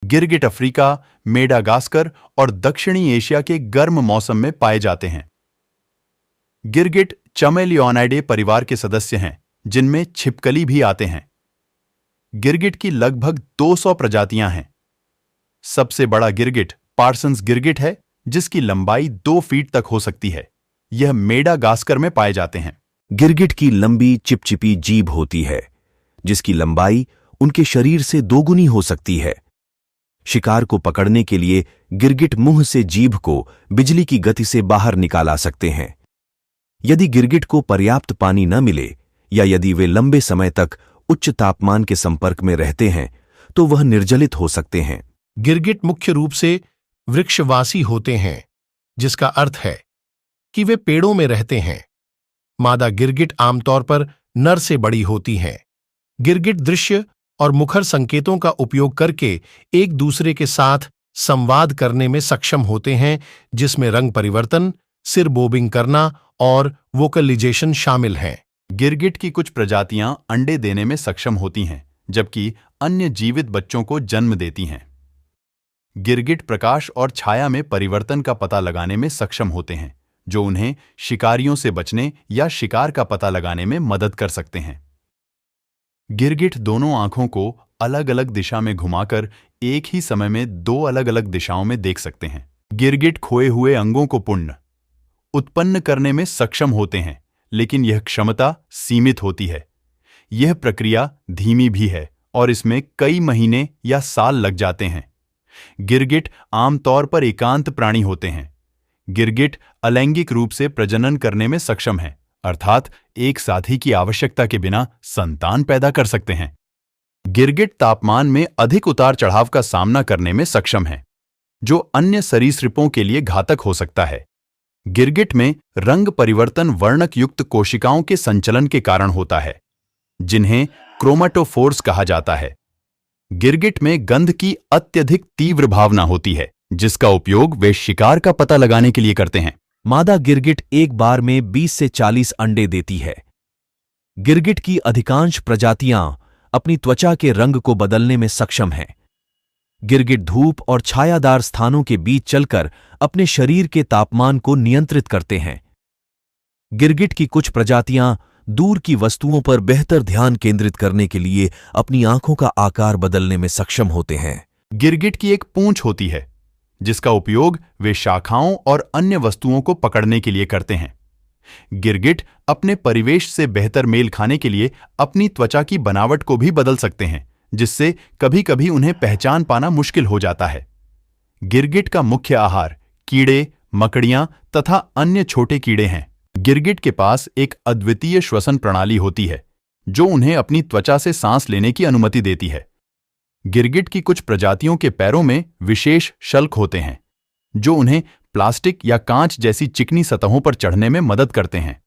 गिरगिट Africa, Madagascar और दक्षिणी एशिया के गर्म मौसम में पाए जाते हैं। गिरगिट चमेलियोनिडाe परिवार के सदस्य हैं, जिनमें छिपकली भी आते हैं। गिरगिट की लगभग 200 प्रजातियां हैं। सबसे बड़ा गिरगिट पार्सन्स गिरगिट है, जिसकी लंबाई 2 फीट तक हो सकती है। यह मेडागास्कर में पाए जाते हैं। गिरगिट की लंबी चिपचिपी जीभ होती है, जिसकी लंबाई उनके शरीर से दोगुनी हो सकती है। शिकार को पकड़ने के लिए गिरगिट मुंह से जीभ को बिजली की गति से बाहर निकाला सकते हैं। यदि गिरगिट को पर्याप्त पानी न मिले या यदि वे लंबे समय तक उच्च तापमान के संपर्क में रहते हैं तो वह निर्जलित हो सकते हैं। गिरगिट मुख्य रूप से वृक्षवासी होते हैं, जिसका अर्थ है कि वे पेड़ों में रहते हैं। मादा गिरगिट आमतौर पर नर से बड़ी होती हैं। गिरगिट दृश्य और मुखर संकेतों का उपयोग करके एक दूसरे के साथ संवाद करने में सक्षम होते हैं, जिसमें रंग परिवर्तन, सिर बोबिंग करना और वोकलिजेशन शामिल हैं। गिरगिट की कुछ प्रजातियां अंडे देने में सक्षम होती हैं, जबकि अन्य जीवित बच्चों को जन्म देती हैं। गिरगिट प्रकाश और छाया में परिवर्तन का पता लगाने में सक्षम होते हैं, जो उन्हें शिकारियों से बचने या शिकार का पता लगाने में मदद कर सकते हैं। गिरगिट दोनों आंखों को अलग अलग दिशा में घुमाकर एक ही समय में 2 अलग अलग दिशाओं में देख सकते हैं। गिरगिट खोए हुए अंगों को पुनः उत्पन्न करने में सक्षम होते हैं, लेकिन यह क्षमता सीमित होती है। यह प्रक्रिया धीमी भी है और इसमें कई महीने या साल लग जाते हैं। गिरगिट आमतौर पर एकांत प्राणी होते हैं। गिरगिट अलैंगिक रूप से प्रजनन करने में सक्षम हैं, अर्थात एक साथी की आवश्यकता के बिना संतान पैदा कर सकते हैं। गिरगिट तापमान में अधिक उतार चढ़ाव का सामना करने में सक्षम है, जो अन्य सरीसृपों के लिए घातक हो सकता है। गिरगिट में रंग परिवर्तन वर्णक युक्त कोशिकाओं के संचलन के कारण होता है, जिन्हें क्रोमेटोफोर्स कहा जाता है। गिरगिट में गंध की अत्यधिक तीव्र भावना होती है, जिसका उपयोग वे शिकार का पता लगाने के लिए करते हैं। मादा गिरगिट एक बार में 20 से 40 अंडे देती है। गिरगिट की अधिकांश प्रजातियां अपनी त्वचा के रंग को बदलने में सक्षम हैं। गिरगिट धूप और छायादार स्थानों के बीच चलकर अपने शरीर के तापमान को नियंत्रित करते हैं। गिरगिट की कुछ प्रजातियां दूर की वस्तुओं पर बेहतर ध्यान केंद्रित करने के लिए अपनी आंखों का आकार बदलने में सक्षम होते हैं। गिरगिट की एक पूंछ होती है, जिसका उपयोग वे शाखाओं और अन्य वस्तुओं को पकड़ने के लिए करते हैं। गिरगिट अपने परिवेश से बेहतर मेल खाने के लिए अपनी त्वचा की बनावट को भी बदल सकते हैं, जिससे कभी-कभी उन्हें पहचान पाना मुश्किल हो जाता है। गिरगिट का मुख्य आहार कीड़े, मकड़ियां तथा अन्य छोटे कीड़े हैं। गिरगिट के पास एक अद्वितीय श्वसन प्रणाली होती है, जो उन्हें अपनी त्वचा से सांस लेने की अनुमति देती है। गिरगिट की कुछ प्रजातियों के पैरों में विशेष शल्क होते हैं, जो उन्हें प्लास्टिक या कांच जैसी चिकनी सतहों पर चढ़ने में मदद करते हैं।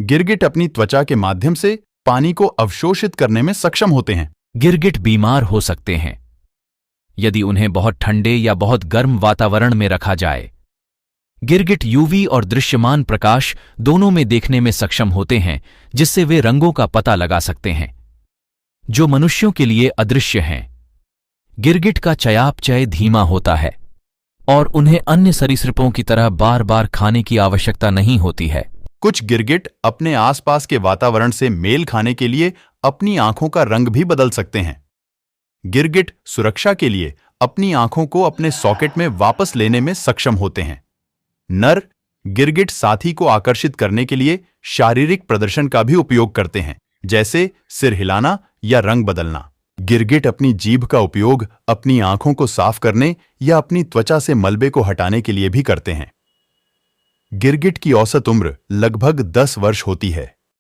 गिरगिट अपनी त्वचा के माध्यम से पानी को अवशोषित करने में सक्षम होते हैं। गिरगिट बीमार हो सकते हैं यदि उन्हें बहुत ठंडे या बहुत गर्म वातावरण में रखा जाए। गिरगिट यूवी और दृश्यमान प्रकाश दोनों में देखने में सक्षम होते हैं, जिससे वे रंगों का पता लगा सकते हैं, जो मनुष्यों के लिए अदृश्य हैं। गिरगिट का चयापचय धीमा होता है और उन्हें अन्य सरीसृपों की तरह बार बार खाने की आवश्यकता नहीं होती है। कुछ गिरगिट अपने आसपास के वातावरण से मेल खाने के लिए अपनी आंखों का रंग भी बदल सकते हैं। गिरगिट सुरक्षा के लिए अपनी आंखों को अपने सॉकेट में वापस लेने में सक्षम होते हैं। नर गिरगिट साथी को आकर्षित करने के लिए शारीरिक प्रदर्शन का भी उपयोग करते हैं, जैसे सिर हिलाना या रंग बदलना। गिरगिट अपनी जीभ का उपयोग अपनी आंखों को साफ करने या अपनी त्वचा से मलबे को हटाने के लिए भी करते हैं। गिरगिट की औसत उम्र लगभग 10 वर्ष होती है।